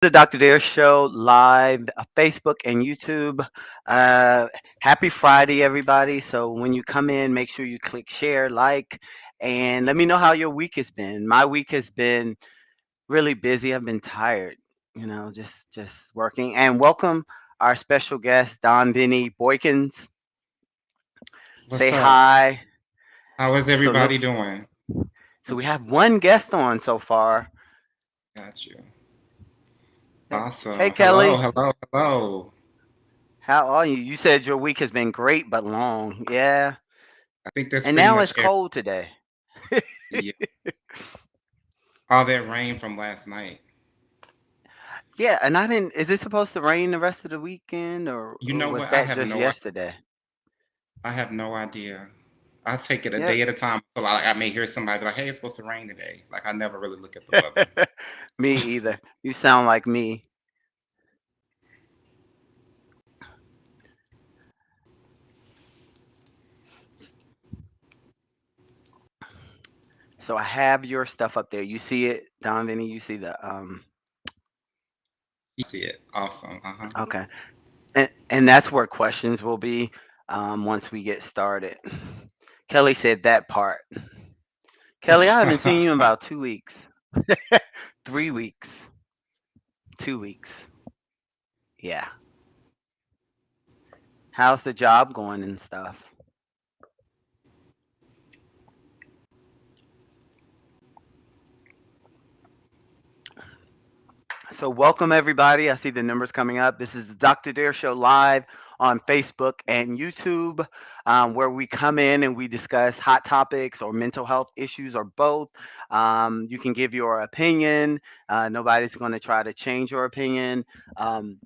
the Dr. Dare Show live, Facebook and YouTube. Uh, Happy Friday, everybody. So when you come in, make sure you click share, like, and let me know how your week has been. My week has been really busy. I've been tired, just working. And welcome our special guest, Donvinne Boykins. Say What's up? hi. How is So look, everybody doing? so we have one guest on so far. Got you. Hey, hey Awesome. Hello, Kelly. hello, hello. How are you? You said your week has been great but long. Yeah. I think that's And pretty now much it's cold today. yeah, all that rain from last night. Yeah, and I didn't is it supposed to rain the rest of the weekend You or know was what? that just yesterday? I have no idea. I take it a Yep. day at a time. So I may hear somebody be like, "Hey, it's supposed to rain today." Like I never really look at the weather. Me either. You sound like me. So I have your stuff up there. You see it, Don Vinny? You see the You see it. Awesome. Uh-huh. okay. And that's where questions will be once we get started. Kelly said that part. Kelly, I haven't seen you in about 2 weeks. 3 weeks. 2 weeks. Yeah. How's the job going and stuff? So, welcome everybody. I see the numbers coming up. This is the Dr. Dare Show live on Facebook and YouTube, where we come in and we discuss hot topics or mental health issues or both. You can give your opinion. Nobody's going to try to change your opinion. Um,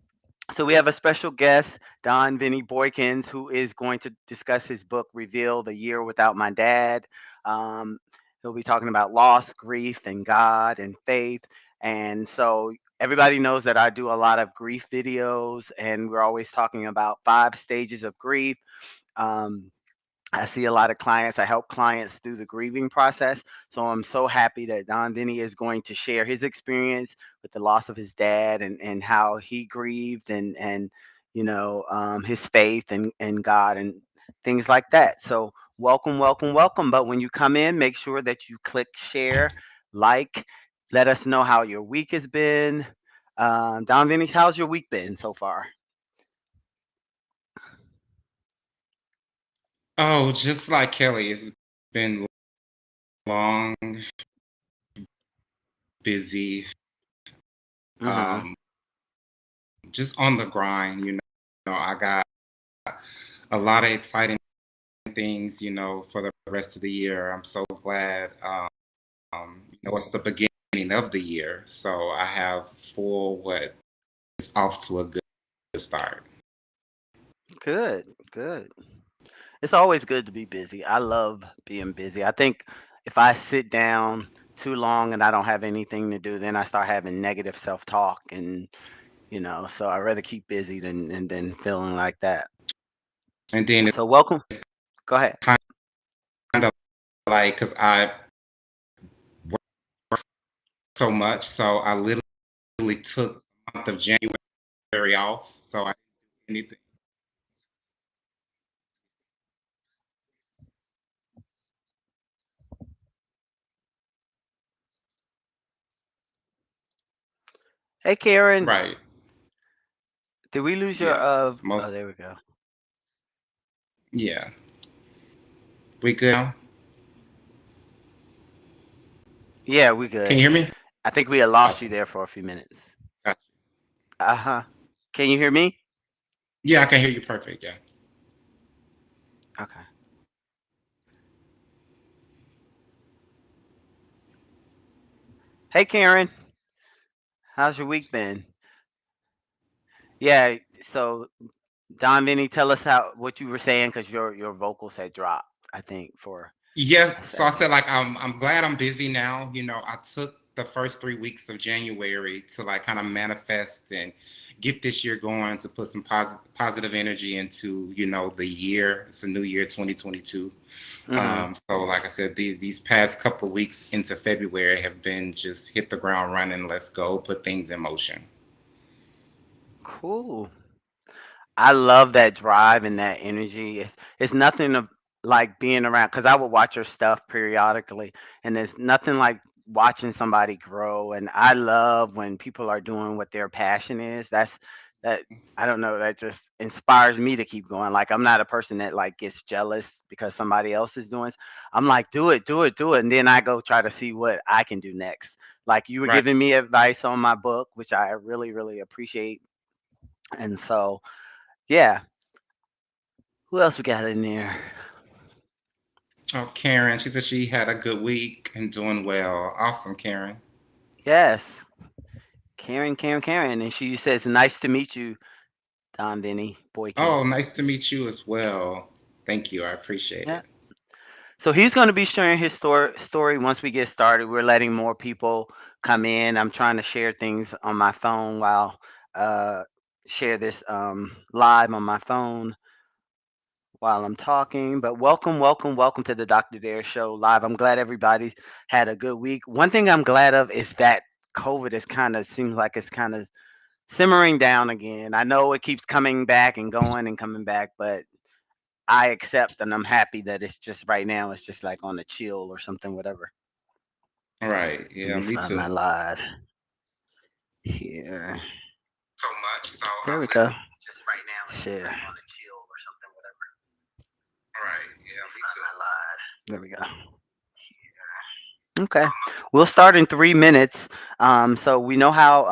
so, we have a special guest, Donvinne Boykins, who is going to discuss his book, Reveal the Year Without My Dad. Um, he'll be talking about loss, grief, and God and faith. And so everybody knows that I do a lot of grief videos, and we're always talking about 5 stages of grief. Um, I see a lot of clients. I help clients through the grieving process. So I'm so happy that Don Vinny is going to share his experience with the loss of his dad and how he grieved and his faith and God and things like that. So welcome, welcome, welcome. But when you come in, make sure that you click share, like, let us know how your week has been. Don Vinny, how's your week been so far? Oh, just like Kelly, it's been long, busy, Hmm. um, just on the grind. I got a lot of exciting things, for the rest of the year. I'm so glad. It's the beginning of the year, so I have full what is off to a good start. Good, good. It's always good to be busy. I love being busy. I think if I sit down too long and I don't have anything to do, then I start having negative self-talk and so I rather keep busy than feeling like that. And then So welcome. Go ahead. it's kind of like because I work so much, so I literally took the month of January off, so I didn't do anything. Hey Karen, Right. did we lose your Yes. oh Most. there we go. Yeah. We good now? Yeah, we Can good. you hear me? I think we had lost you Awesome. there for a few minutes. Got Uh-huh. Can you hear me? you. Yeah, I can hear you perfect. Yeah. Okay. Hey Karen, how's your week been? Yeah, so Don Vinny, tell us how what you were saying because your vocals had dropped, I think, for Yeah, a so I second. said like I'm glad I'm busy now. I took the first 3 weeks of January to like kind of manifest and get this year going to put some positive energy into the year. It's a new year, 2022. Mhm. So like I said, these past couple of weeks into February have been just hit the ground running. Let's go, put things in motion. Cool. I love that drive and that energy. It's nothing like being around because I would watch her stuff periodically, and there's nothing like watching somebody grow. And I love when people are doing what their passion is. That I don't know. That just inspires me to keep going. Like I'm not a person that like gets jealous because somebody else is doing. I'm like, do it, do it, do it, and then I go try to see what I can do next. Like you were Right. giving me advice on my book, which I really, really appreciate. And so, yeah, who else we got in there? Oh, Karen, she said she had a good week and doing well. Awesome, Karen. Yes, Karen, Karen, Karen, and she says, "Nice to meet you, Donvinne Boykin." Oh, nice to meet you as well. Thank you. I appreciate Yeah. it. So he's going to be sharing his story once we get started. We're letting more people come in. I'm trying to share things on my phone while uh share this live on my phone while I'm talking. But welcome, welcome, welcome to the Dr. Dare Show live. I'm glad everybody had a good week. One thing I'm glad of is that COVID is kind of seems like it's kind of simmering down again. I know it keeps coming back and going and coming back, but I accept and I'm happy that it's just right now it's just like on a chill or something, whatever. All right. Let Yeah, me me find too. my live here. So much. So There we let go. me just right now. It's just Share. like on a chill or something, whatever. All right. Yeah, me Find too. my live. There we go. Okay. We'll start in 3 minutes. So we know how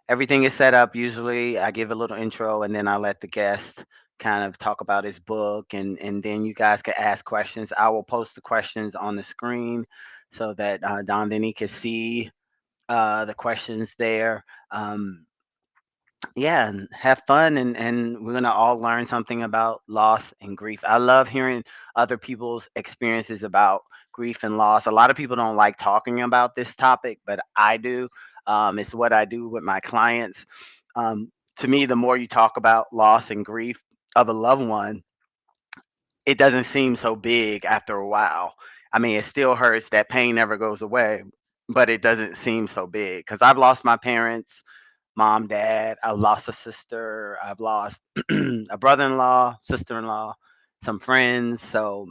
everything is set up. Usually I give a little intro and then I let the guest kind of talk about his book and then you guys can ask questions. I will post the questions on the screen so that Don Vinny can see the questions there. Um, yeah, and have fun and we're gonna all learn something about loss and grief. I love hearing other people's experiences about grief and loss. A lot of people don't like talking about this topic, but I do. It's what I do with my clients. To me, the more you talk about loss and grief of a loved one, it doesn't seem so big after a while. I mean, it still hurts. That pain never goes away, but it doesn't seem so big because I've lost my parents, mom, dad. I lost a sister. I've lost a brother-in-law, sister-in-law, some friends. So,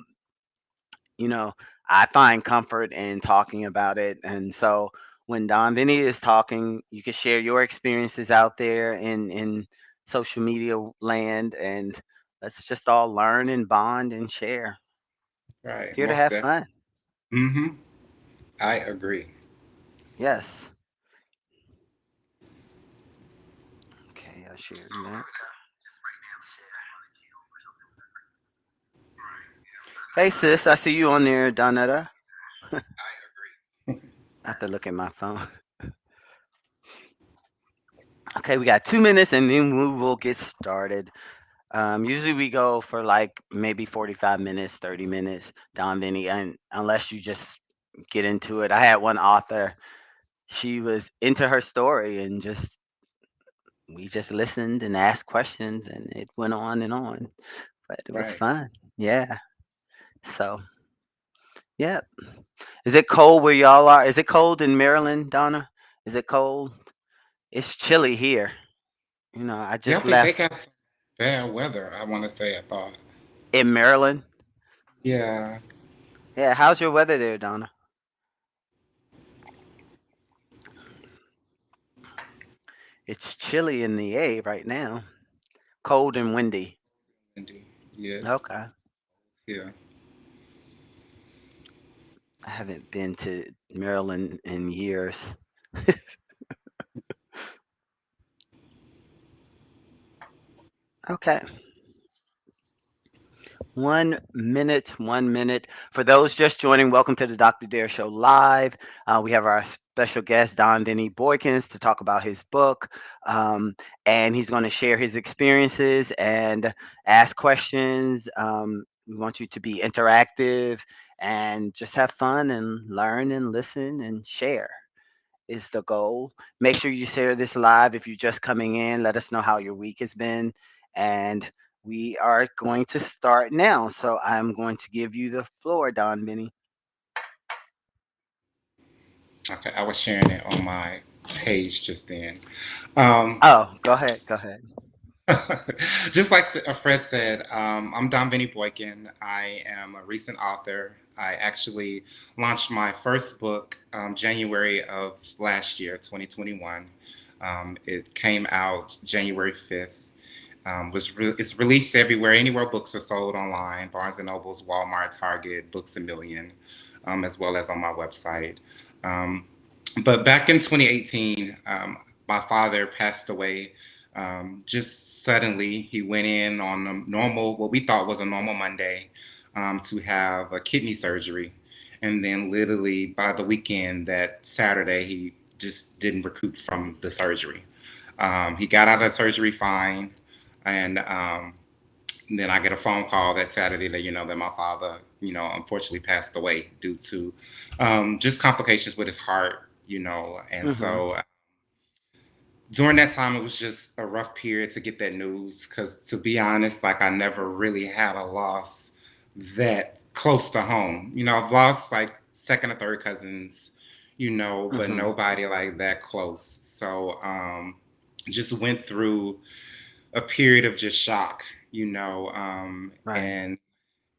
you know, I find comfort in talking about it. And so when Don Vinny is talking, you can share your experiences out there in social media land and let's just all learn and bond and share. Right. Here to Most have definitely. fun. Mm-hmm. I agree. Yes. Okay, I shared that. Hey sis, I see you on there, Donetta. I agree. I have to look at my phone. Okay, we got 2 minutes and then we will get started. Usually we go for like maybe 45 minutes, 30 minutes, Don Vinny, and unless you just get into it. I had one author, she was into her story and just we just listened and asked questions and it went on and on. But it was Right. fun. Yeah. So yeah. Is it cold where y'all are? Is it cold in Maryland, Donna? Is it cold? It's chilly here. I Yeah, I just think they left got some bad weather. I want to say. I thought. in Maryland. Yeah. Yeah, how's your weather there, Donna? It's chilly in the A right now. Cold and windy. Indeed. Yes. Okay. Yeah. I haven't been to Maryland in years. Okay. 1 minute, 1 minute. For those just joining, welcome to the Dr. Dare Show Live. We have our special guest, Donvinne Boykins, to talk about his book. Um, and he's going to share his experiences and ask questions. We want you to be interactive and just have fun and learn and listen and share is the goal. Make sure you share this live if you're just coming in. Let us know how your week has been. And we are going to start now. So I'm going to give you the floor, Don Vinny. Okay. I was sharing it on my page just then. Um, Oh, go ahead. Go ahead. just like Fred said, I'm Donvinne Boykin. I am a recent author. I actually launched my first book January of last year, 2021. It came out January 5th. It's released everywhere, anywhere books are sold online: Barnes and Nobles, Walmart, Target, Books a Million, as well as on my website. Um, but back in 2018, my father passed away just suddenly. He went in on a normal, what we thought was a normal Monday, to have a kidney surgery. And then, literally, by the weekend, that Saturday, he just didn't recoup from the surgery. He got out of surgery fine. And then I get a phone call that Saturday that, that my father, unfortunately passed away due to just complications with his heart. And Mhm. so during that time, it was just a rough period to get that news because, to be honest, like, I never really had a loss that close to home. I've lost like second or third cousins, but Mhm. nobody like that close. So just went through a period of just shock, Right. and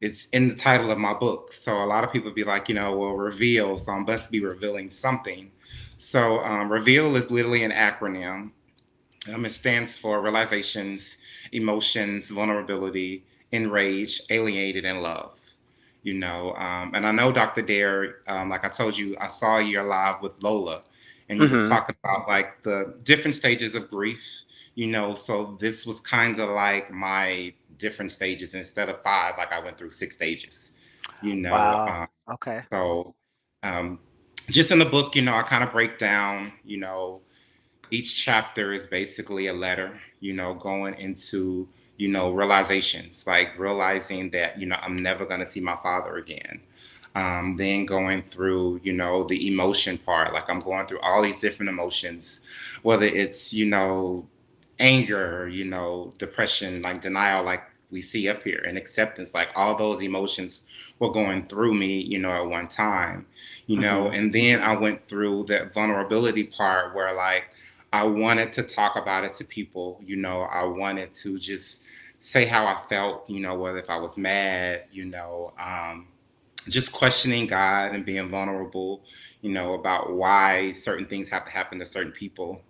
it's in the title of my book. So a lot of people be like, well, reveal. So I'm best to be revealing something. So reveal is literally an acronym. It stands for realizations, emotions, vulnerability, enraged, alienated, and love. And I know Dr. Dare, like I told you, I saw you live with Lola, and you was Mhm. talking about like the different stages of grief. So this was kind of like my different stages. Instead of five, like, I went through six stages. You know, Wow. um, Okay. so um, just in the book, I kind of break down, each chapter is basically a letter, going into, realizations, like realizing that, I'm never going to see my father again. Then going through, the emotion part, like I'm going through all these different emotions, whether it's, anger, depression, like denial, like we see up here, and acceptance, like all those emotions were going through me, at one time, Mhm. and then I went through that vulnerability part where, like, I wanted to talk about it to people, I wanted to just say how I felt, whether if I was mad, just questioning God and being vulnerable, about why certain things have to happen to certain people.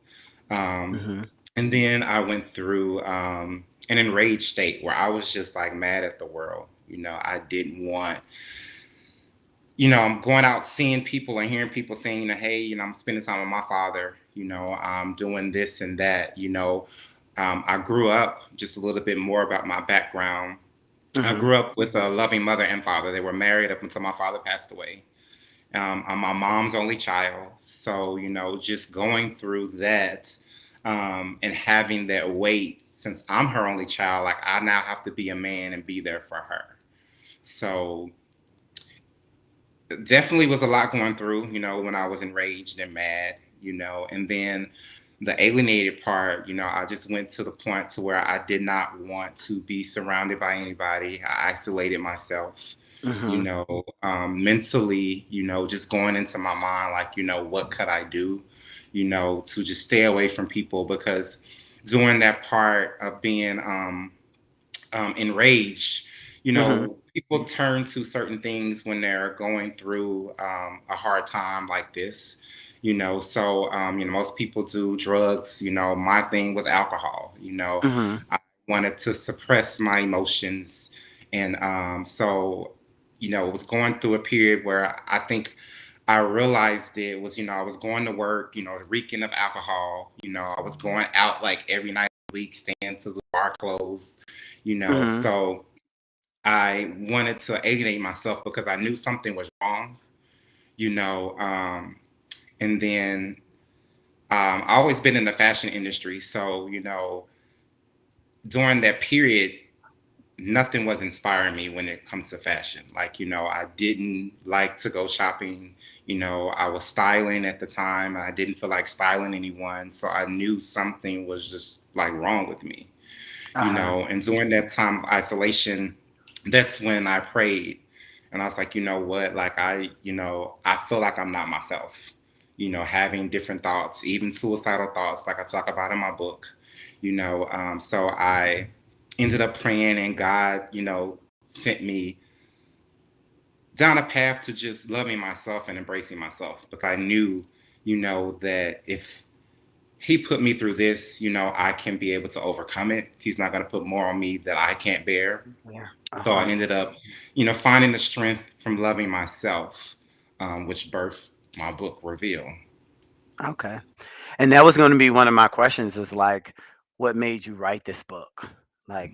Um, Mhm. and then I went through an enraged state where I was just like mad at the world. I didn't want, I'm going out seeing people and hearing people saying, hey, I'm spending time with my father, I'm doing this and that, I grew up just a little bit more about my background. I Mhm. grew up with a loving mother and father. They were married up until my father passed away. I'm my mom's only child. So, just going through that and having that weight, since I'm her only child, like, I now have to be a man and be there for her. So, definitely was a lot going through, when I was enraged and mad, and then the alienated part, I just went to the point to where I did not want to be surrounded by anybody. I isolated myself, Mhm. mentally, just going into my mind, like, what could I do, to just stay away from people, because during that part of being enraged, Mhm. people turn to certain things when they're going through a hard time like this. So most people do drugs. My thing was alcohol. Mhm. I wanted to suppress my emotions, and so it was going through a period where I think I realized it was, I was going to work, reeking of alcohol. I was going out like every night of the week, staying to the bar closed, Mhm. so I wanted to alienate myself because I knew something was wrong, you know. And then I always been in the fashion industry, so during that period, nothing was inspiring me when it comes to fashion. Like, I didn't like to go shopping. I was styling at the time. I didn't feel like styling anyone. So I knew something was just like wrong with me, Uh-huh. and during that time of isolation, that's when I prayed. And I was like, you know what? Like, I feel like I'm not myself. having different thoughts, even suicidal thoughts, like I talk about in my book. So I ended up praying, and God, sent me down a path to just loving myself and embracing myself, because I knew, that if he put me through this, I can be able to overcome it. He's not going to put more on me that I can't bear. Yeah. So I Uh-huh. ended up, finding the strength from loving myself, which birthed my book, Reveal. Okay. And that was going to be one of my questions is like, what made you write this book? Like,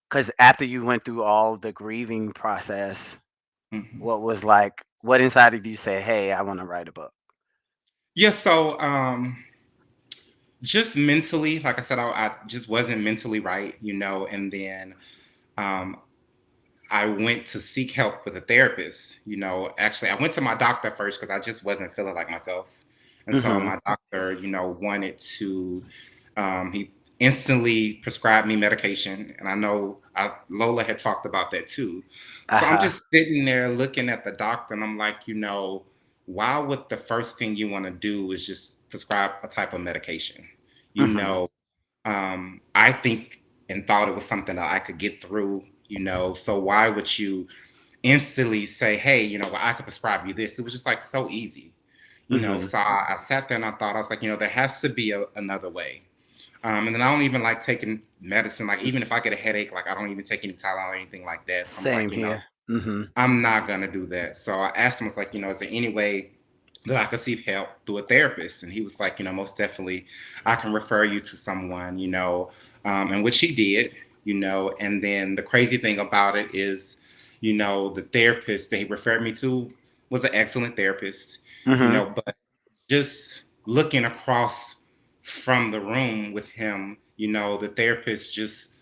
because after you went through all the grieving process, Hmm. what was like, what inside of you said, hey, I want to write a book? Yeah, so just mentally, like I said, I just wasn't mentally right, and then um, I went to seek help with a therapist. Actually, I went to my doctor first because I just wasn't feeling like myself. And so Mm-hmm. my doctor, wanted to, he instantly prescribed me medication. And I know Lola had talked about that too. So I'm Uh-huh. just sitting there looking at the doctor, and I'm like, why would the first thing you want to do is just prescribe a type of medication? You Mm-hmm. know, I think and thought it was something that I could get through, so why would you instantly say, hey, well, I could prescribe you this? It was just like so easy, Mm-hmm. so I sat there and I thought, I was like, there has to be another way. And then I don't even like taking medicine. Like, even if I get a headache, like, I don't even take any Tylenol or anything like that. So I'm Same like, here. Mm-hmm. I'm not gonna do that. So I asked him, I was like, is there any way that I could seek help through a therapist? And he was like, most definitely, I can refer you to someone, and which he did, And then the crazy thing about it is, the therapist that he referred me to was an excellent therapist, Mm-hmm. but just looking across from the room with him, the therapist just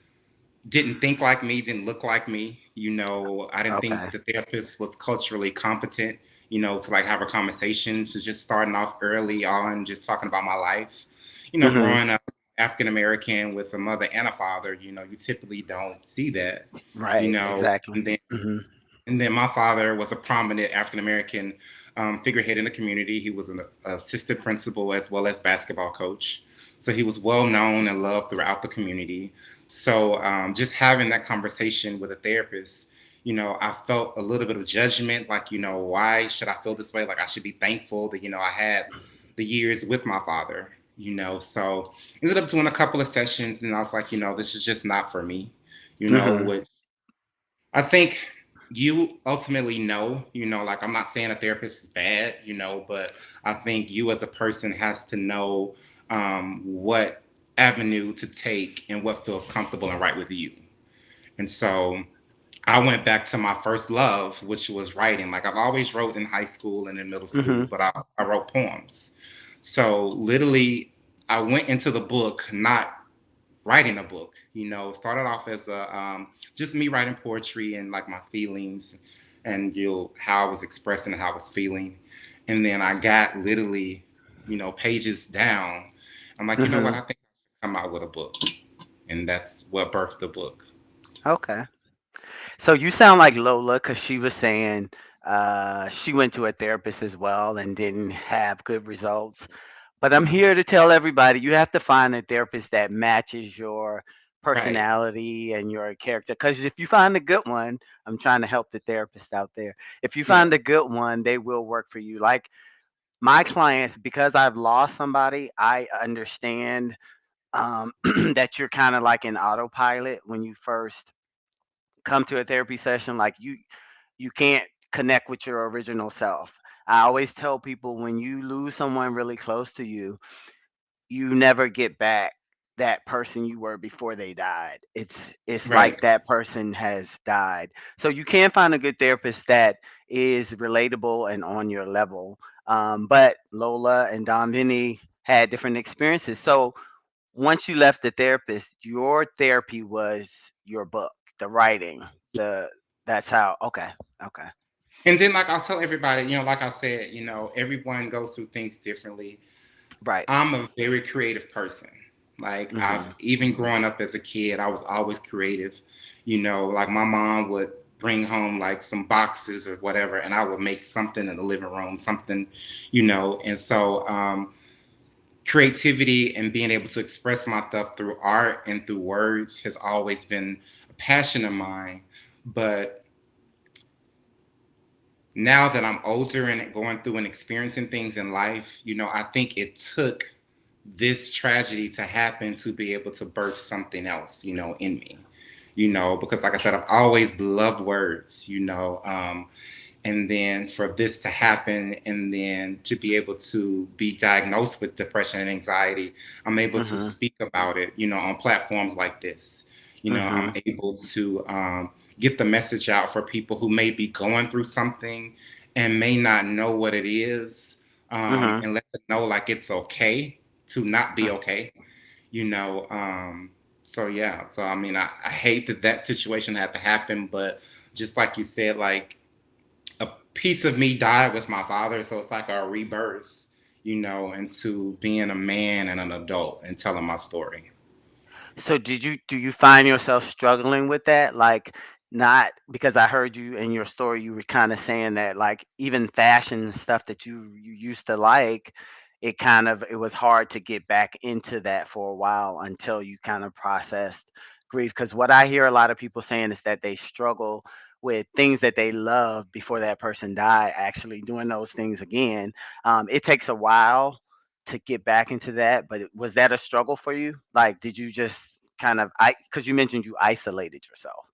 didn't think like me, didn't look like me. I didn't think Okay. the therapist was culturally competent, to like have a conversation. So just starting off early on, just talking about my life, Mm-hmm. growing up African American with a mother and a father, you typically don't see that, Right. and Exactly. then Mm-hmm. my father was a prominent African American figurehead in the community. He was an assistant principal as well as basketball coach. So he was well known and loved throughout the community. So just having that conversation with a therapist, I felt a little bit of judgment, like, why should I feel this way? Like, I should be thankful that, I had the years with my father, So ended up doing a couple of sessions, and I was like, this is just not for me, Mm-hmm. which I think you ultimately know, like, I'm not saying a therapist is bad, but I think you as a person has to know what avenue to take and what feels comfortable and right with you. And so I went back to my first love, which was writing. Like, I've always wrote in high school and in middle Mm-hmm. school, but I wrote poems. So literally, I went into the book not writing a book. Started off as a just me writing poetry and like my feelings, and how I was expressing how I was feeling, and then I got literally, pages down. I'm like, you know what? Mm-hmm. I think I should come out with a book, and that's what birthed the book. Okay. So you sound like Lola because she was saying she went to a therapist as well and didn't have good results. But I'm here to tell everybody you have to find a therapist that matches your Right. personality and your character. Because if you find a good one, I'm trying to help the therapist out there. If you Yeah. find a good one, they will work for you. Like my clients, because I've lost somebody, I understand that you're kind of like an autopilot when you first come to a therapy session. Like you can't connect with your original self. I always tell people when you lose someone really close to you, you never get back that person you were before they died. It's Right. like that person has died. So you can find a good therapist that is relatable and on your level. But Lola and Donvinnie had different experiences. So once you left the therapist, your therapy was your book, the writing, the that's how. Okay, okay, And then, like, I'll tell everybody, like I said, everyone goes through things differently. right. I'm a very creative person. Like, I've Mhm, even growing up as a kid, I was always creative. Like, my mom would bring home like some boxes or whatever, and I would make something in the living room, something, you know. And so creativity and being able to express myself through art and through words has always been a passion of mine. But now that I'm older and going through and experiencing things in life, you know, I think it took this tragedy to happen to be able to birth something else, you know, in me, you know, because like I said, I've always loved words, you know, and then for this to happen and then to be able to be diagnosed with depression and anxiety, I'm able to Mhm. speak about it, you know, on platforms like this. You know, I'm Mhm. able to get the message out for people who may be going through something and may not know what it is, Mhm. and let them know like it's okay to not be Uh, okay, you know. So yeah, so I mean, I hate that that situation had to happen, but just like you said, like a piece of me died with my father, so it's like a rebirth, you know, into being a man and an adult and telling my story. So do you find yourself struggling with that? Like, not because I heard you in your story, you were kind of saying that like even fashion and stuff that you used to like, it was hard to get back into that for a while until you kind of processed grief. Because what I hear a lot of people saying is that they struggle with things that they love before that person died, actually doing those things again. It takes a while to get back into that, but was that a struggle for you? Like, did you just kind of because you mentioned you isolated yourself.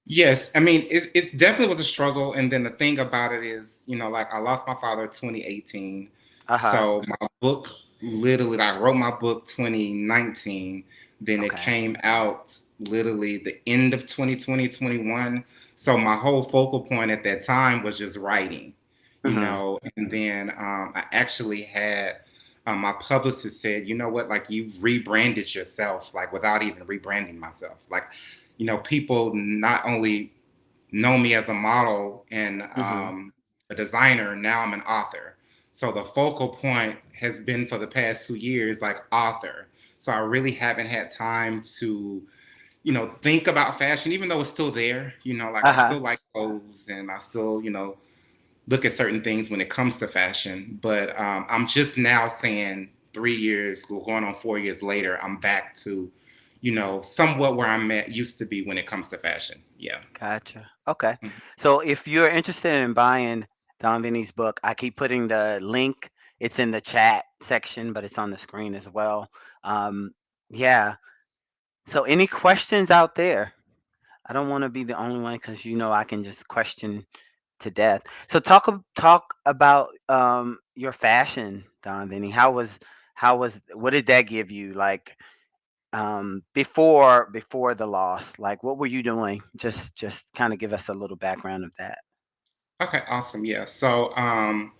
Yes, I mean it's definitely was a struggle, and then the thing about it is, you know, like I lost my father 2018, Uh-huh. so my book literally, like, I wrote my book 2019, then it Okay. came out literally the end of 2020 21. So my whole focal point at that time was just writing, you Mhm. know, and then I actually had. My publicist said, "You know what? Like you've rebranded yourself, like without even rebranding myself. Like, you know, people not only know me as a model and Mhm. a designer, now I'm an author. So the focal point has been for the past 2 years, like author. So I really haven't had time to, you know, think about fashion, even though it's still there. You know, like I Uh-huh. still like clothes and I still, you know, look at certain things when it comes to fashion. But I'm just now saying 3 years, going on 4 years later, I'm back to, you know, somewhat where I'm at used to be when it comes to fashion. Yeah. Gotcha. Okay. So if you're interested in buying Don Vinny's book, I keep putting the link. It's in the chat section, but it's on the screen as well. Um, yeah. So any questions out there? I don't want to be the only one because I can just question to death. So talk about your fashion, Don Vinny. How was what did that give you like before the loss? Like what were you doing? Just kind of give us a little background of that. Okay, awesome. Yeah. So I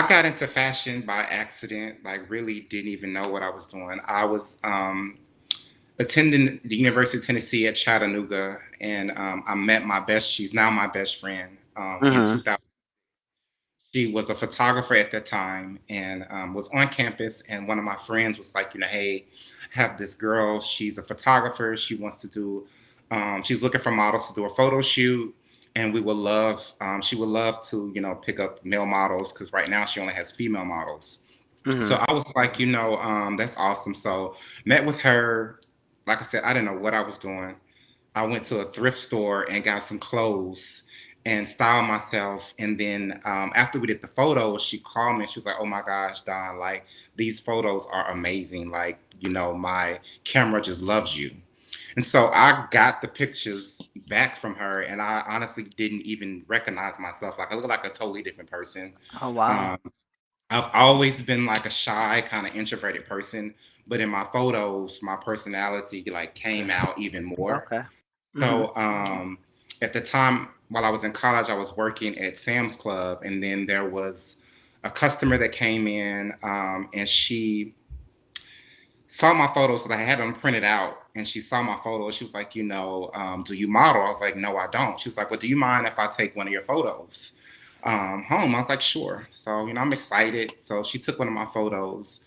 got into fashion by accident, like really didn't even know what I was doing. I was attending the University of Tennessee at Chattanooga, and I met she's now my best friend, in Mhm. 2000. She was a photographer at that time and was on campus. And one of my friends was like, you know, hey, I have this girl. She's a photographer. She wants to do, she's looking for models to do a photo shoot. And she would love to, you know, pick up male models because right now she only has female models. So Mhm. I was like, you know, that's awesome. So met with her. Like I said, I didn't know what I was doing. I went to a thrift store and got some clothes and styled myself. And then after we did the photos, she called me and she was like, "Oh my gosh, Don, like these photos are amazing. Like, you know, my camera just loves you." And so I got the pictures back from her, and I honestly didn't even recognize myself. Like I look like a totally different person. Oh wow. Um, I've always been like a shy, kind of introverted person, but in my photos, my personality like came Just out even more. okay. Mhm. So at the time while I was in college, I was working at Sam's Club, and then there was a customer that came in, and she saw my photos because I had them printed out, and she saw my photos. She was like, you know, do you model? I was like, no, I don't. She was like, well, do you mind if I take one of your photos home? I was like, sure. So, you know, I'm excited. So she took one of my photos.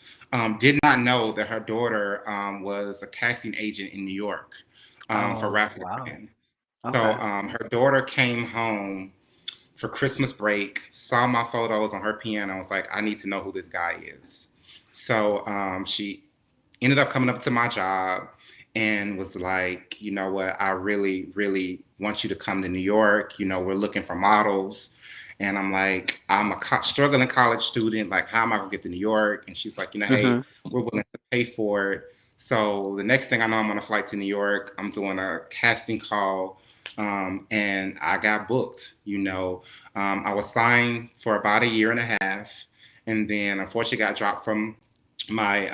Did not know that her daughter was a casting agent in New York for Oh Ralph wow. Lauren. So Okay. her daughter came home for Christmas break, saw my photos on her piano, and was like, I need to know who this guy is. So she ended up coming up to my job and was like, you know what, I really, really want you to come to New York. We're looking for models. And I'm like, I'm a struggling college student. Like, how am I going to get to New York? And she's like, hey, Mhm. we're willing to pay for it. So the next thing I know, I'm on a flight to New York. I'm doing a casting call. And I got booked. I was signed for about a year and a half. And then unfortunately got dropped from my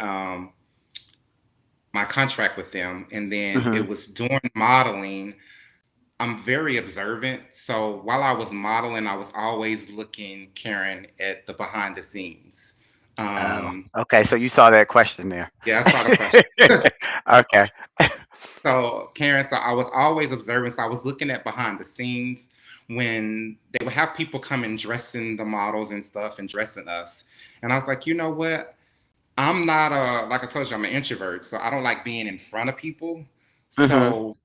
my contract with them. And then it Mhm. was during modeling. I'm very observant. So while I was modeling, I was always looking, Karen, at the behind the scenes. Oh, Um, okay. So you saw that question there. yeah, I saw the question. Okay. So, Karen, so I was always observing. So I was looking at behind the scenes when they would have people come and dressing the models and stuff and dressing us. And I was like, you know what? I'm not like I told you, I'm an introvert, so I don't like being in front of people. Mhm. So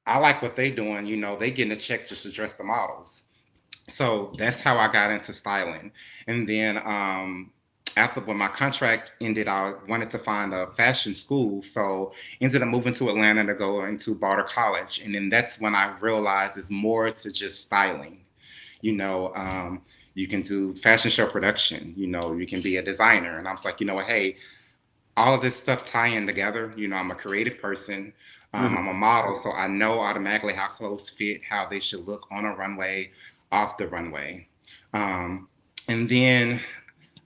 I like what they doing. They getting a check just to dress the models. So that's how I got into styling. And then after when my contract ended, I wanted to find a fashion school. So ended up moving to Atlanta to go into Barter College. And then that's when I realized it's more to just styling. You know, um, you can do fashion show production. You can be a designer. And I was like, hey, all of this stuff tying together. I'm a creative person. I'm a Mhm. model, so I know automatically how clothes fit, how they should look on a runway, off the runway. Um, and then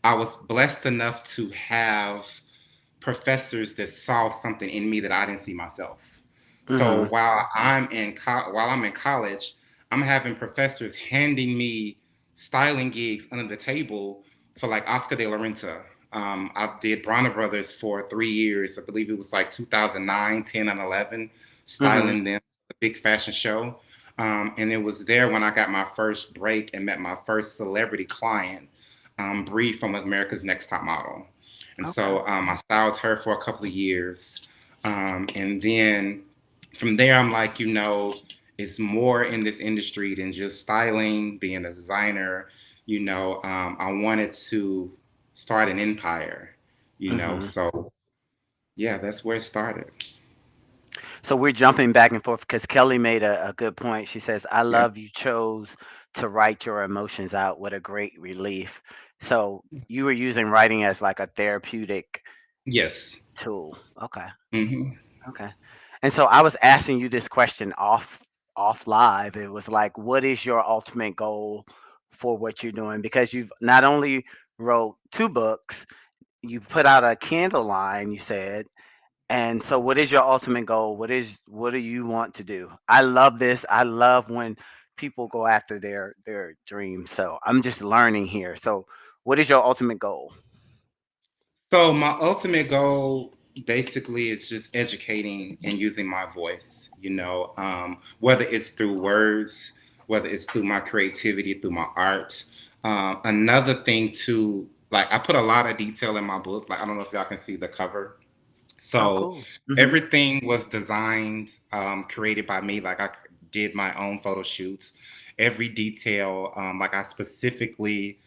I was blessed enough to have professors that saw something in me that I didn't see myself. So Mhm. while I'm in college, I'm having professors handing me styling gigs under the table for like Oscar de la Renta. I did Bronner Brothers for 3 years. I believe it was like 2009, 10, and 11, Mhm. styling them, a big fashion show. And it was there when I got my first break and met my first celebrity client, Bree from America's Next Top Model. And Okay. so I styled her for a couple of years. And then from there, I'm like, it's more in this industry than just styling, being a designer. I wanted to start an empire. Mhm. So yeah, that's where it started. So we're jumping back and forth because Kelly made a good point. She says, I Yeah. love you chose to write your emotions out. What a great relief. So you were using writing as like a therapeutic Yes. tool. Okay. Hmm. Okay. And so I was asking you this question off live. It was like, what is your ultimate goal for what you're doing? Because you've not only wrote two books, you've put out a candle line, you said. And so what is your ultimate goal? What do you want to do? I love this. I love when people go after their dreams. So I'm just learning here. So what is your ultimate goal? So my ultimate goal basically is just educating and using my voice, whether it's through words, whether it's through my creativity, through my art. Another thing too, like I put a lot of detail in my book. Like I don't know if y'all can see the cover. Oh, So cool. Mhm. everything was designed, created by me. Like I did my own photo shoots. Every detail, like I specifically,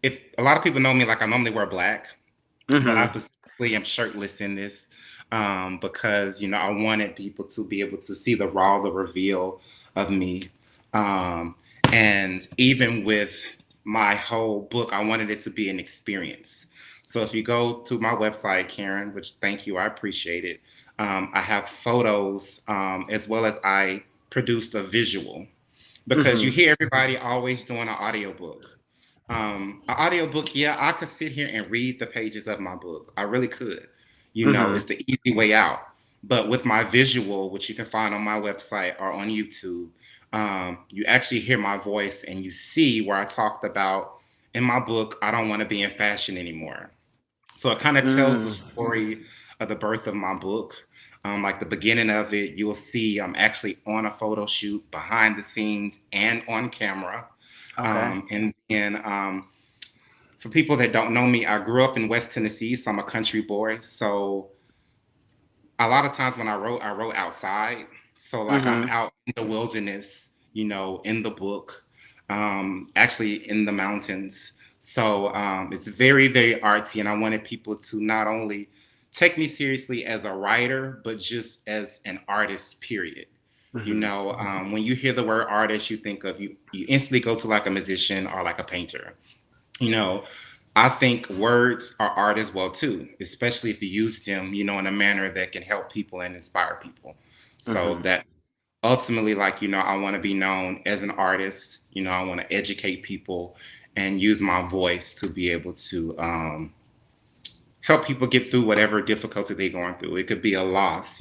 if a lot of people know me, like I normally wear black, but I Mhm. specifically am shirtless in this because I wanted people to be able to see the raw, the reveal of me, um, and even with my whole book, I wanted it to be an experience. So if you go to my website, Karen, which thank you, I appreciate it. I have photos as well as I produced a visual because you Mhm. hear everybody always doing an audiobook. An audiobook, yeah, I could sit here and read the pages of my book. I really could. It's Mhm. the easy way out. But with my visual, which you can find on my website or on YouTube, you actually hear my voice and you see where I talked about in my book, I don't want to be in fashion anymore. So it kind of tells the Mm. story of the birth of my book. Like the beginning of it, you'll see I'm actually on a photo shoot behind the scenes and on camera. Okay. And then for people that don't know me, I grew up in West Tennessee, so I'm a country boy. So a lot of times when I wrote outside. So like I'm Mhm. out in the wilderness, in the book, actually in the mountains. So it's very, very artsy, and I wanted people to not only take me seriously as a writer, but just as an artist. Period. Mhm. When you hear the word artist, you think of you instantly go to like a musician or like a painter. You know, I think words are art as well too, especially if you use them, in a manner that can help people and inspire people. So Mhm. that ultimately, like, I want to be known as an artist. I want to educate people and use my voice to be able to help people get through whatever difficulty they're going through. It could be a loss,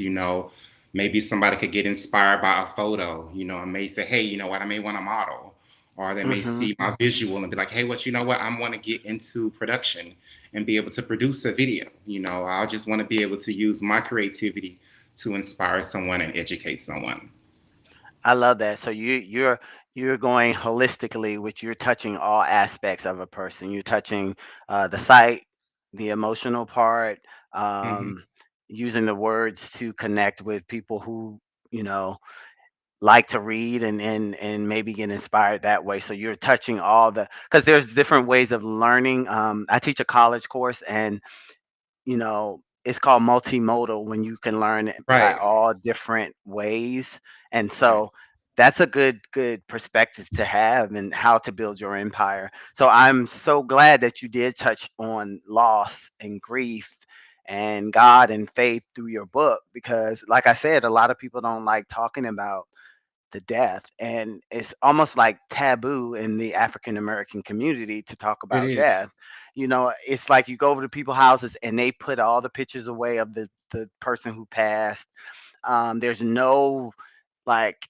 maybe somebody could get inspired by a photo, and may say, hey, you know what, I may want to model. Or they may Mhm. see my visual and be like, hey, what, you know what, I want to get into production and be able to produce a video. I just want to be able to use my creativity to inspire someone and educate someone. I love that. So you're going holistically, which you're touching all aspects of a person. You're touching the sight, the emotional part, Hmm. um, using the words to connect with people who you know like to read and maybe get inspired that way. So you're touching all the because there's different ways of learning. I teach a college course, and it's called multimodal when you can learn it by Right, all different ways. And right. so that's a good perspective to have and how to build your empire. So I'm so glad that you did touch on loss and grief and God and faith through your book because like I said, a lot of people don't like talking about the death and it's almost like taboo in the African American community to talk It about is. death. It's like you go over to people's houses and they put all the pictures away of the person who passed. There's no like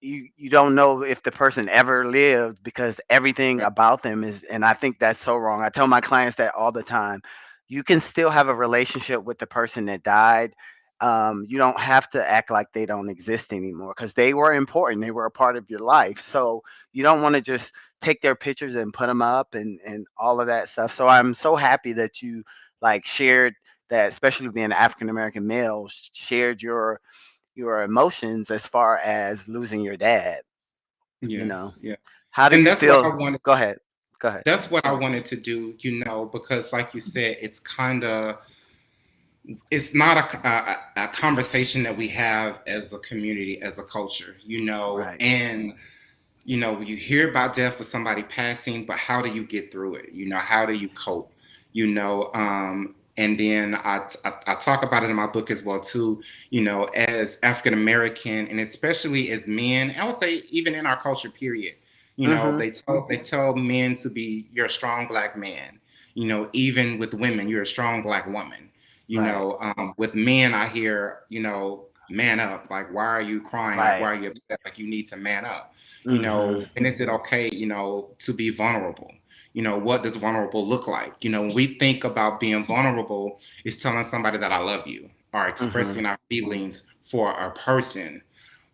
you don't know if the person ever lived because everything Right. about them is, and I think that's so wrong. I tell my clients that all the time. You can still have a relationship with the person that died. You don't have to act like they don't exist anymore because they were important. They were a part of your life. So you don't want to just take their pictures and put them up and all of that stuff. So I'm so happy that you like shared that, especially being an African American male, shared your emotions as far as losing your dad, you Yeah, know? yeah. How do And you that's what I feel? wanted. Go ahead. Go ahead. That's what I wanted to do, because like you said, it's not a conversation that we have as a community, as a culture, Right. and you hear about death or somebody passing, but how do you get through it? How do you cope? And then I talk about it in my book as well too. As African American and especially as men, I would say even in our culture, period. Mhm. They tell men to be you're a strong black man. Even with women, you're a strong black woman. Right. With men, I hear man up. Like, why are you crying? Like, Right. why are you upset? Like, you need to man up. Mhm. And is it okay, to be vulnerable? What does vulnerable look like? When we think about being vulnerable, it's telling somebody that I love you or Mhm. expressing our feelings for a person.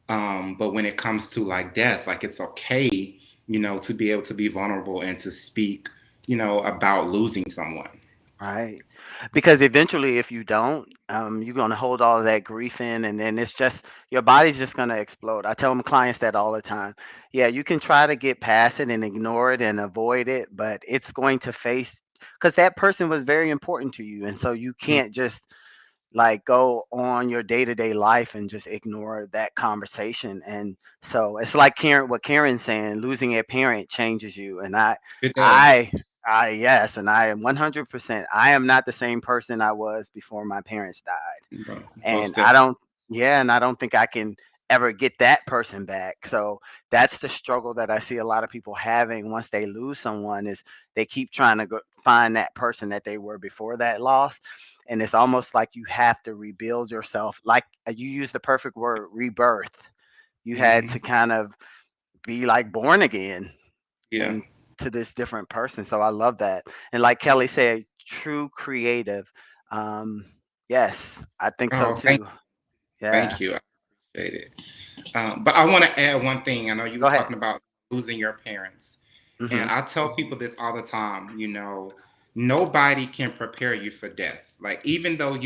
But when it comes to like death, like it's okay, to be able to be vulnerable and to speak, about losing someone. Right. Because eventually if you don't, you're gonna hold all of that grief in and then it's just your body's just gonna explode. I tell my clients that all the time. Yeah, you can try to get past it and ignore it and avoid it, but it's going to face because that person was very important to you. And so you Mm. can't just like go on your day-to-day life and just ignore that conversation. And so it's like what Karen's saying, losing a parent changes you. And It does. I yes, and I am 100%. I am not the same person I was before my parents died. Bro, And most I definitely. don't, yeah, and I don't think I can ever get that person back. So that's the struggle that I see a lot of people having once they lose someone is they keep trying to find that person that they were before that loss. And it's almost like you have to rebuild yourself. Like you use the perfect word, rebirth. You had Hmm. to kind of be like born again Yeah. and to this different person. So I love that. And like Kelly said, true creative. Um, yes, I think so Oh, thank too. Yeah. thank you. I appreciate it. But I want to add one thing. I know you Go was ahead. talking about losing your parents, and Mhm. I tell people this all the time. Nobody can prepare you for death. Like, even though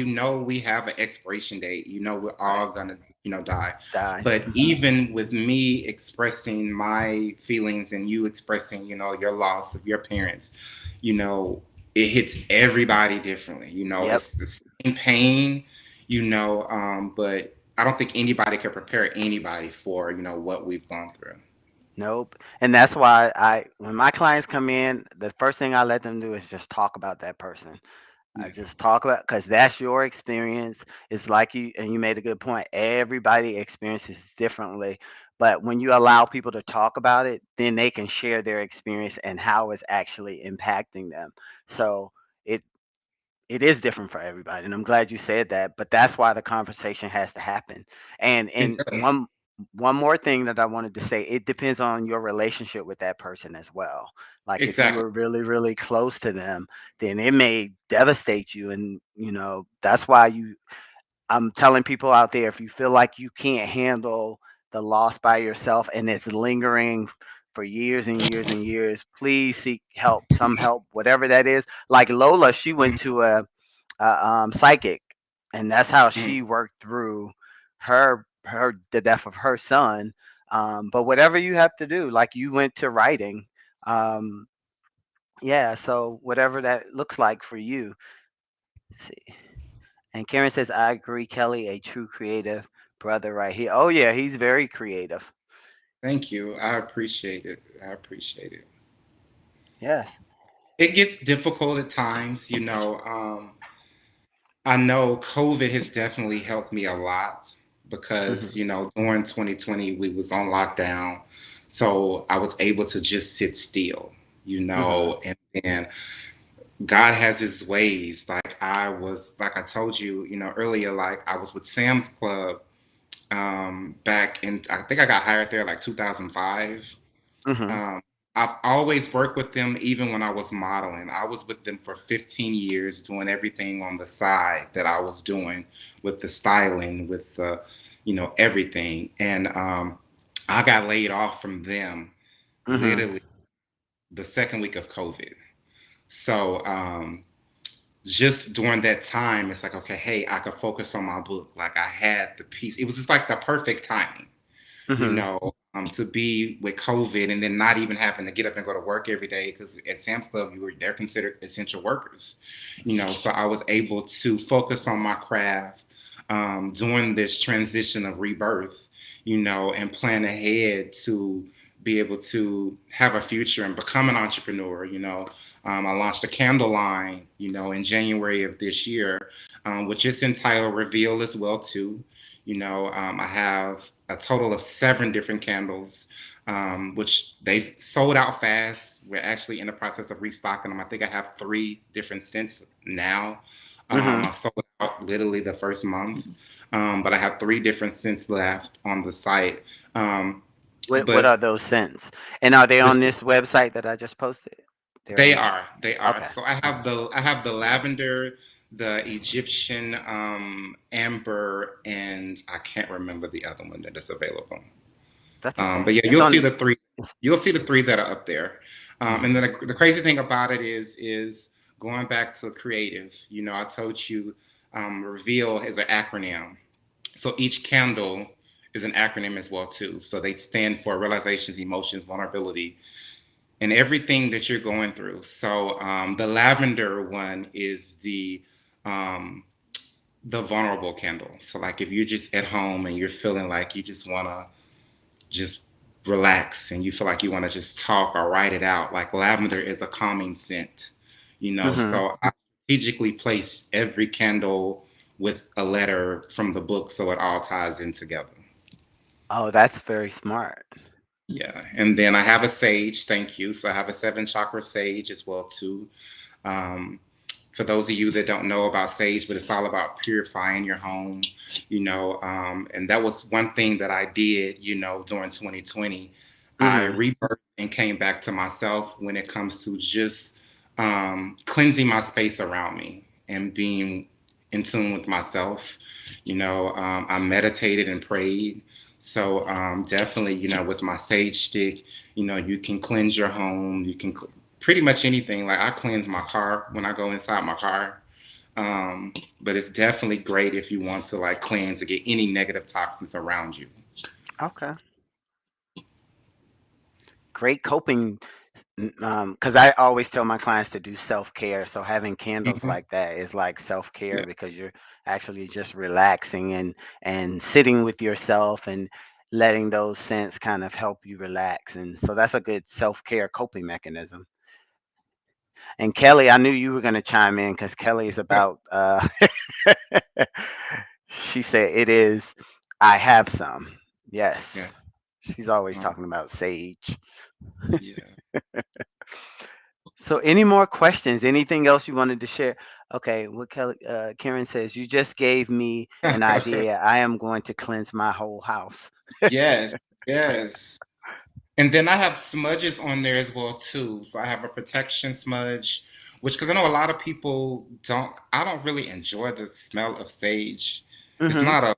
we have an expiration date, we're Right. all gonna. die. Die. But Mhm. even with me expressing my feelings and you expressing, your loss of your parents, you know, it hits everybody differently. Yep. It's the same pain, but I don't think anybody can prepare anybody for, what we've gone through. Nope. And that's why when my clients come in, the first thing I let them do is just talk about that person. I Yeah, just talk about, because that's your experience. It's like you, and you made a good point. Everybody experiences differently. But when you allow people to talk about it, then they can share their experience and how it's actually impacting them. So it it is different for everybody, and I'm glad you said that, but that's why the conversation has to happen. And it does. one more thing that I wanted to say, it depends on your relationship with that person as well. Like if you Exactly. were really, really close to them, then it may devastate you. And that's why I'm telling people out there, if you feel like you can't handle the loss by yourself and it's lingering for years and years and years, please seek help, some help, whatever that is. Like Lola, she went to a psychic, and that's how Mhm. she worked through her the death of her son. But whatever you have to do, like you went to writing, um, yeah. So whatever that looks like for you. Let's see. And Karen says, "I agree, Kelly, a true creative brother right here." Oh yeah, he's very creative. Thank you. I appreciate it. I appreciate it. Yes. It gets difficult at times. I know COVID has definitely helped me a lot because, Hmm. during 2020, we was on lockdown. So I was able to just sit still, Hmm. and then God has his ways. Like I told you, earlier, like I was with Sam's Club back in, I think I got hired there like 2005. Hmm. Um, I've always worked with them, even when I was modeling. I was with them for 15 years, doing everything on the side that I was doing with the styling, with the, everything. And I got laid off from them Hmm. literally the second week of COVID. So just during that time, it's like, okay, hey, I could focus on my book. Like I had the piece. It was just like the perfect timing, Hmm. to be with COVID and then not even having to get up and go to work every day because at Sam's Club, they're considered essential workers, So I was able to focus on my craft during this transition of rebirth, and plan ahead to be able to have a future and become an entrepreneur. I launched a candle line, in January of this year, which is entitled Reveal as well too. I have a total of 7 different candles, which they've sold out fast. We're actually in the process of restocking them. I think I have 3 different scents now. Hmm. I sold out literally the first month, but I have 3 different scents left on the site. Um, What are but those scents? And are they this, on this website that I just posted? They're they on there. are, they are. Okay. So I have the lavender, the Egyptian amber, and I can't remember the other one that is available. That's okay. But yeah, It's you'll see on. the three. You'll see the 3 that are up there. And Mhm. then the crazy thing about it is going back to creative. I told you, reveal is an acronym. So each candle is an acronym as well too. So they stand for realizations, emotions, vulnerability, and everything that you're going through. So the lavender one is um, the vulnerable candle. So like if you're just at home and you're feeling like you just wanna just relax and you feel like you want to just talk or write it out. Like lavender is a calming scent, Mhm. So I strategically place every candle with a letter from the book so it all ties in together. Oh, that's very smart. Yeah. And then I have a sage, thank you. So I have a 7 chakra sage as well too. Um, for those of you that don't know about sage, but it's all about purifying your home, and that was one thing that I did, during 2020. I Mhm. rebirthed and came back to myself when it comes to just cleansing my space around me and being in tune with myself. I meditated and prayed. So definitely, with my sage stick, you can cleanse your home. You can pretty much anything. Like I cleanse my car when I go inside my car. But it's definitely great if you want to like cleanse or get any negative toxins around you. Okay. Great coping. Because I always tell my clients to do self-care. So having candles Mhm. like that is like self-care Yeah. because you're actually just relaxing and sitting with yourself and letting those scents kind of help you relax. And so that's a good self-care coping mechanism. And Kelly, I knew you were going to chime in because Kelly is about, she said, it is, I have some. Yeah. Yes. She's always Uh, talking about sage. yeah. So, any more questions? Anything else you wanted to share? Okay, what Kelly, Karen says, you just gave me an idea. I am going to cleanse my whole house. Yes. Yes. And then I have smudges on there as well too. So I have a protection smudge, which because I know a lot of people don't. I don't really enjoy the smell of sage. It's Mm-hmm. not a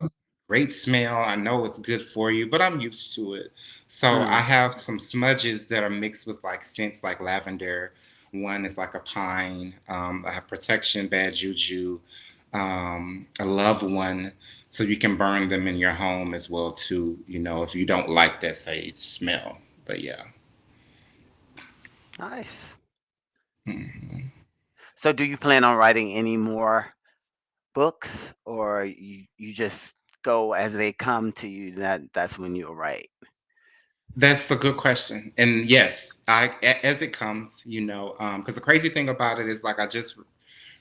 great smell. I know it's good for you, but I'm used to it. So I Mm. have some smudges that are mixed with like scents like lavender. One is like a pine. I have protection, bad juju. A love one, so you can burn them in your home as well too. You know, if you don't like that sage smell. But yeah. Nice. Mhm. So, do you plan on writing any more books, or you just go as they come to you? That's when you'll write. That's a good question. And yes, as it comes, you know, because the crazy thing about it is like I just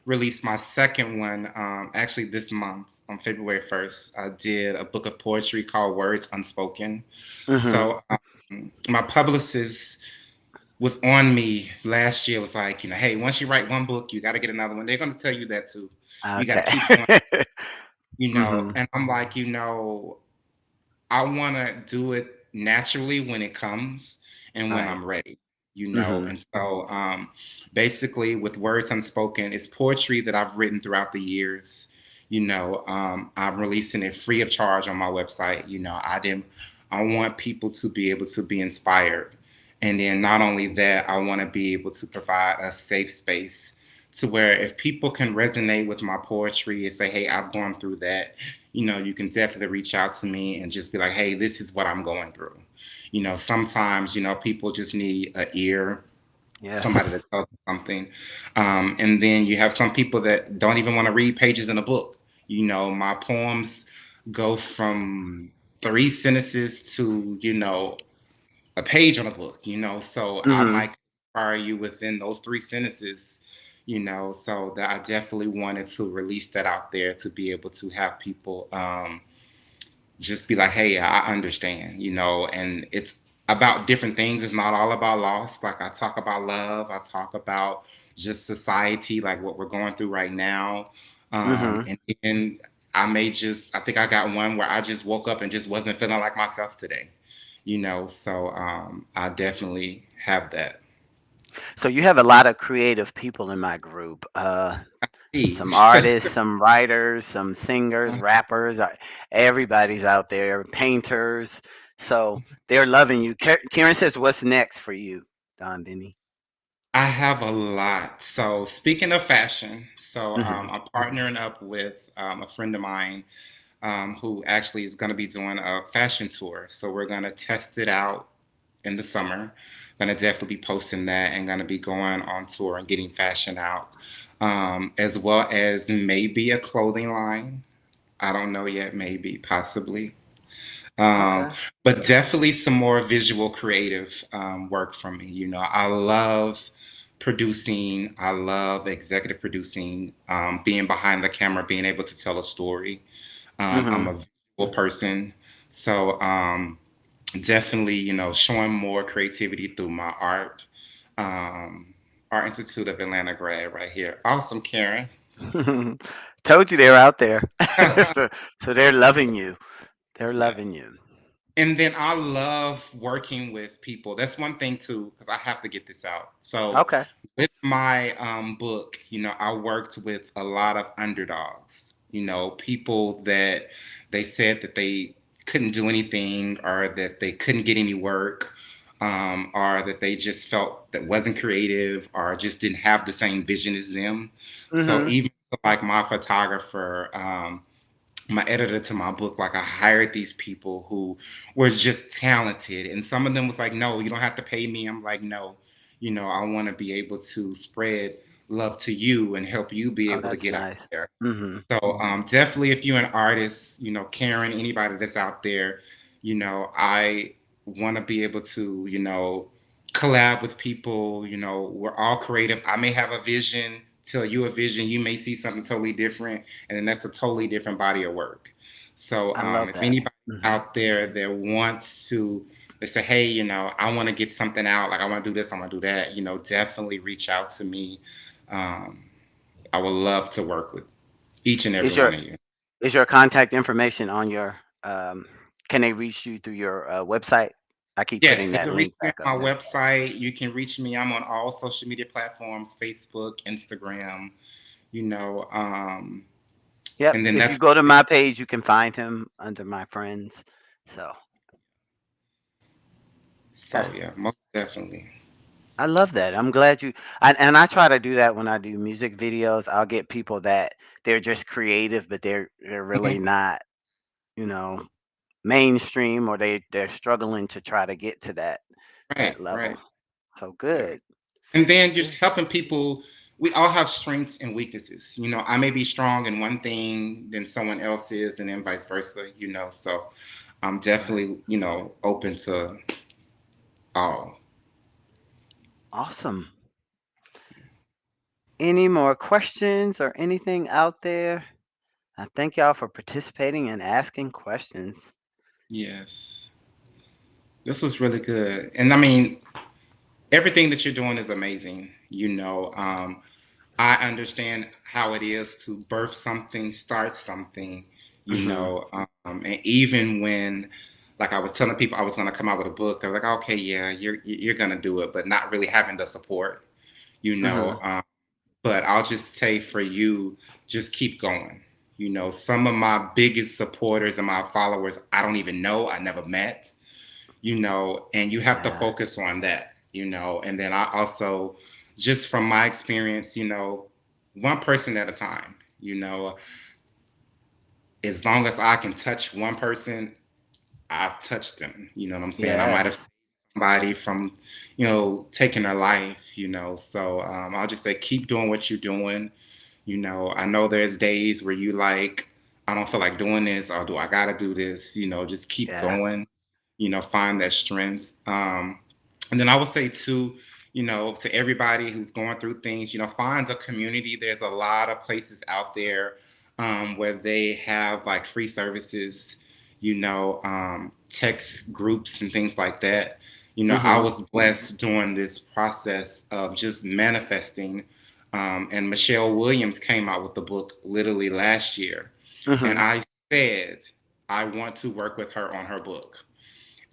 released my second one actually this month on February 1st. I did a book of poetry called Words Unspoken. Mm-hmm. So my publicist was on me last year, was like, you know, hey, once you write one book, you got to get another one. They're going to tell you that too. You got to Okay. keep going, you know. Mm-hmm. And I'm like, you know, I want to do it naturally when it comes and when Right. I'm ready, you know. Mm-hmm. And so, basically, with Words Unspoken, it's poetry that I've written throughout the years. You know, I'm releasing it free of charge on my website. You know, I want people to be able to be inspired. And then not only that, I want to be able to provide a safe space to where if people can resonate with my poetry and say, hey, I've gone through that, you know, you can definitely reach out to me and just be like, hey, this is what I'm going through. You know, sometimes, you know, people just need an ear, somebody Yes. to tell them something. And then you have some people that don't even want to read pages in a book. You know, my poems go from three sentences to, you know, a page on a book, you know, so I Mm-hmm. might inspire you within those three sentences, you know, so that I definitely wanted to release that out there to be able to have people just be like, hey, I understand, you know, and it's about different things. It's not all about loss. Like I talk about love, I talk about just society, like what we're going through right now. Mm-hmm. And then I think I got one where I just woke up and just wasn't feeling like myself today, you know, so I definitely have that. So you have a lot of creative people in my group. See, Some artists, some writers, some singers, rappers. Everybody's out there. Painters. So they're loving you. Karen says, "What's next for you, Don Vinny?" I have a lot. So speaking of fashion, so Mm-hmm. I'm partnering up with a friend of mine who actually is going to be doing a fashion tour. So we're going to test it out in the summer. Going to definitely be posting that and going to be going on tour and getting fashion out, as well as maybe a clothing line. I don't know yet, maybe, possibly. Um, Okay. but definitely some more visual creative work from me. You know, I love producing, I love executive producing, being behind the camera, being able to tell a story. I'm Mm-hmm. a visual person. So definitely, you know, showing more creativity through my art. Art Institute of Atlanta grad right here. Awesome, Karen. Told you they're out there. so, so they're loving you. They're Yeah. loving you. And then I love working with people. That's one thing too, because I have to get this out. So Okay. with my book, you know, I worked with a lot of underdogs. You know, people that they said that they couldn't do anything, or that they couldn't get any work, or that they just felt that wasn't creative, or just didn't have the same vision as them. So Mm-hmm. even like my photographer, my editor to my book, like I hired these people who were just talented. And some of them was like, no, you don't have to pay me. I'm like, no, I want to be able to spread love to you and help you be Oh, able to that's get out nice. there. Mhm. So definitely, if you're an artist, Karen, anybody that's out there, I want to be able to, collab with people. We're all creative. I may have a vision, tell you a vision. You may see something totally different, and then that's a totally different body of work. So I love if that. anybody Mhm. out there that wants to, they say, hey, I want to get something out. Like I want to do this, I want to do that. Definitely reach out to me. Um, I would love to work with each and every Is one your of you. is your contact information on your can they reach you through your website? I keep Yes, putting they that can reach link me back up on my there. website. You can reach me. I'm on all social media platforms, Facebook, Instagram, you know, um, Yep. and then If you that's go to my page, you can find him under my friends. So so that yeah, most definitely. I love that. I'm glad you and I try to do that when I do music videos. I'll get people that they're just creative, but they're really Mhm. not, you know, mainstream, or they're struggling to try to get to that Right, level. right. So Yeah. good. And then just Good. helping people. We all have strengths and weaknesses. I may be strong in one thing than someone else is, and then vice versa. So I'm Right. definitely, open to all. Awesome. Any more questions or anything out there? I thank y'all for participating and asking questions. Yes, this was really good. And I mean, everything that you're doing is amazing. I understand how it is to birth something, start something, Hmm. and even when, like I was telling people I was going to come out with a book, they're like, okay, yeah, you're going to do it, but not really having the support, you know. Hmm. But I'll just say for you, just keep going. Some of my biggest supporters and my followers, I don't even know, I never met, and you have to Yeah. focus on that, and then I also, just from my experience, one person at a time, as long as I can touch one person, I've touched them. You know what I'm saying? I might Yeah. have somebody from, taking their life, so I'll just say keep doing what you're doing. I know there's days where you like, I don't feel like doing this, or do I gotta do this? Just keep Yeah. going, find that strength. And then I would say too, to everybody who's going through things, find a community. There's a lot of places out there where they have like free services, text groups and things like that. I Hmm. was blessed during this process of just manifesting. And Michelle Williams came out with the book literally last year. And Hmm. I said, I want to work with her on her book.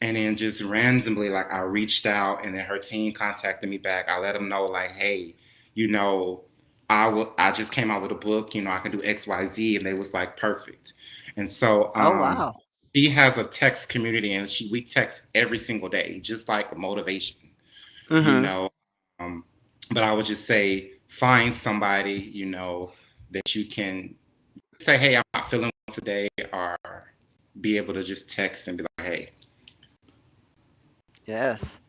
And then just randomly, like I reached out, and then her team contacted me back. I let them know, like, hey, you know, I just came out with a book. I can do X, Y, Z, and they was like, perfect. And so Oh wow. she has a text community, and we text every single day, just like motivation. You Hmm. know, um, but I would just say find somebody, that you can say, hey, I'm not feeling well today, or be able to just text and be like, hey. Yes.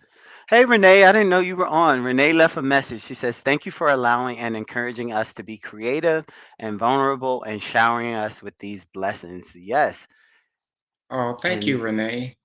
Hey, Renee, I didn't know you were on. Renee left a message. She says, thank you for allowing and encouraging us to be creative and vulnerable and showering us with these blessings. Yes. Oh, thank you, And Renee.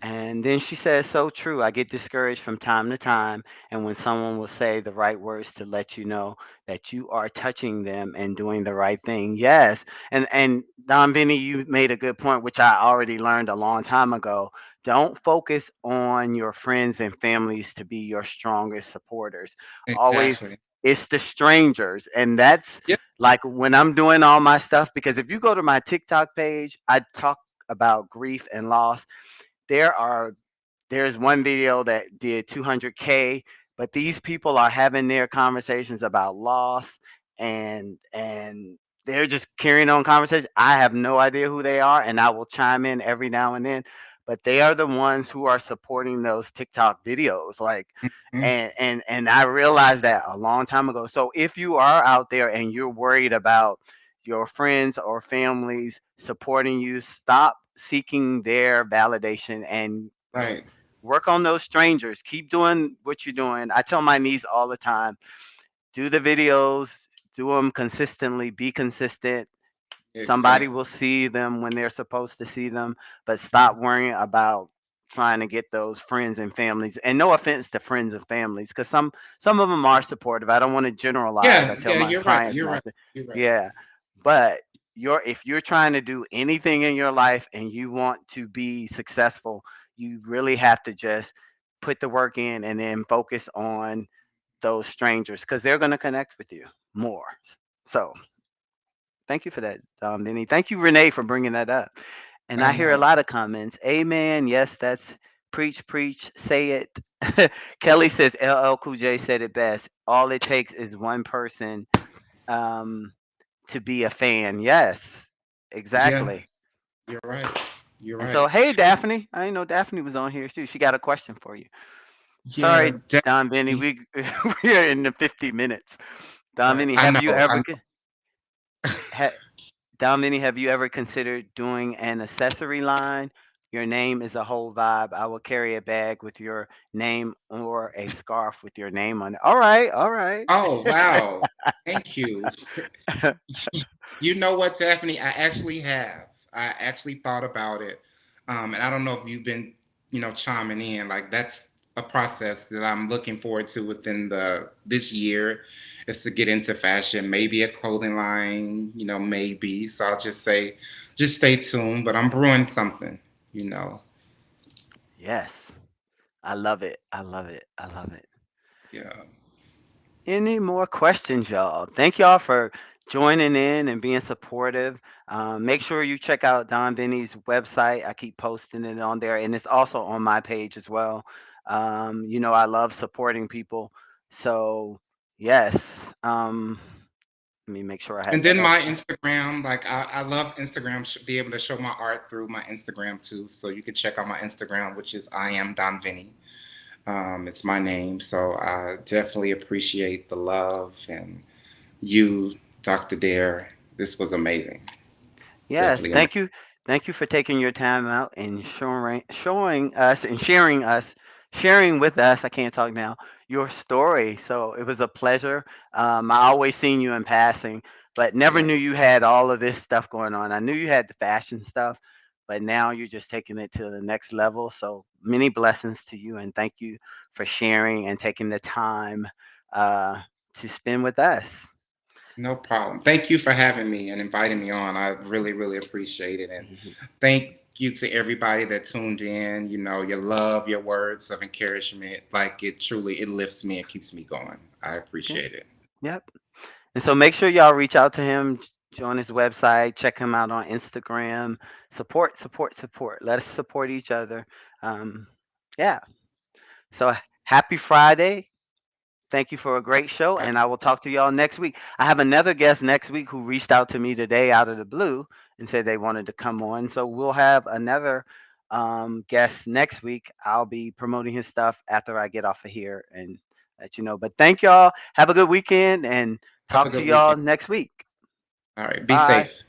And then she says, so true. I get discouraged from time to time. And when someone will say the right words to let you know that you are touching them and doing the right thing. Yes. And Don Vinny, you made a good point, which I already learned a long time ago. Don't focus on your friends and families to be your strongest supporters. Always Exactly. it's the strangers. And that's Yep. like when I'm doing all my stuff, because if you go to my TikTok page, I talk about grief and loss. there are there's one video that did 200K, but these people are having their conversations about loss, and they're just carrying on conversations. I have no idea who they are, and I will chime in every now and then. but they are the ones who are supporting those TikTok videos. Like, Mhm. and I realized that a long time ago. So if you are out there and you're worried about your friends or families supporting you, stop seeking their validation and Right. work on those strangers. Keep doing what you're doing. I tell my niece all the time, do the videos, do them consistently, be consistent. Somebody Exactly. will see them when they're supposed to see them, but Mhm. stop worrying about trying to get those friends and families. And no offense to friends and families, because some of them are supportive. I don't want to generalize. I Yeah, tell yeah, my you're right. clients You're not right. to. You're right. Yeah, but if you're trying to do anything in your life and you want to be successful, you really have to just put the work in and then focus on those strangers because they're going to connect with you more. So thank you for that, Vinny. Thank you, Renee, for bringing that up. And I I hear a know. lot of comments. Amen. Yes, that's preach, preach, say it. Kelly says LL Cool J said it best. All it takes is one person um, to be a fan. Yes, Yeah, exactly. you're right. You're And right. so, hey, Daphne. I didn't know Daphne was on here too. She got a question for you. Yeah, Sorry, Don Vinny. definitely. We're in the 50 minutes. Don Right. Vinny, I have you know. I ever know. Domini, have you ever considered doing an accessory line? Your name is a whole vibe. I will carry a bag with your name or a scarf with your name on it. All right, all right. Oh, wow. Thank you. You know what, Tiffany? I actually have. I actually thought about it. And I don't know if you've been, chiming in. Like that's a process that I'm looking forward to within the this year is to get into fashion, maybe a clothing line, maybe. So I'll just say, just stay tuned. But I'm brewing something, you know. Yes, I love it. I love it. I love it. Yeah. Any more questions, y'all? Thank y'all for joining in and being supportive. Make sure you check out Don Vinny's website. I keep posting it on there, and it's also on my page as well. I love supporting people. So, yes. Let me make sure I have And that then up. my Instagram, like I love Instagram, should be able to show my art through my Instagram too. So you can check out my Instagram, which is I am Donvinnie. It's my name. So I definitely appreciate the love and you, Dr. Dare. This was amazing. Yes, Definitely amazing. thank you. Thank you for taking your time out and showing us and sharing with us. I can't talk now. Your story. So it was a pleasure. I always seen you in passing, but never knew Yes. you had all of this stuff going on. I knew you had the fashion stuff, but now you're just taking it to the next level. So many blessings to you, and thank you for sharing and taking the time uh, to spend with us. No problem. Thank you for having me and inviting me on. I really, really appreciate it. And Mhm. thank you to everybody that tuned in. Your love, your words of encouragement. Like it truly, it lifts me and keeps me going. I Okay. appreciate it. Yep. And so make sure y'all reach out to him, join his website, check him out on Instagram. Support, support, support. Let us support each other. Um, yeah. So happy Friday. Thank you for a great show, Right. and I will talk to y'all next week. I have another guest next week who reached out to me today out of the blue and said they wanted to come on. So we'll have another guest next week. I'll be promoting his stuff after I get off of here and let you know. But thank y'all. Have a good weekend and Have a talk to good y'all weekend. next week. All right. Be Bye. safe.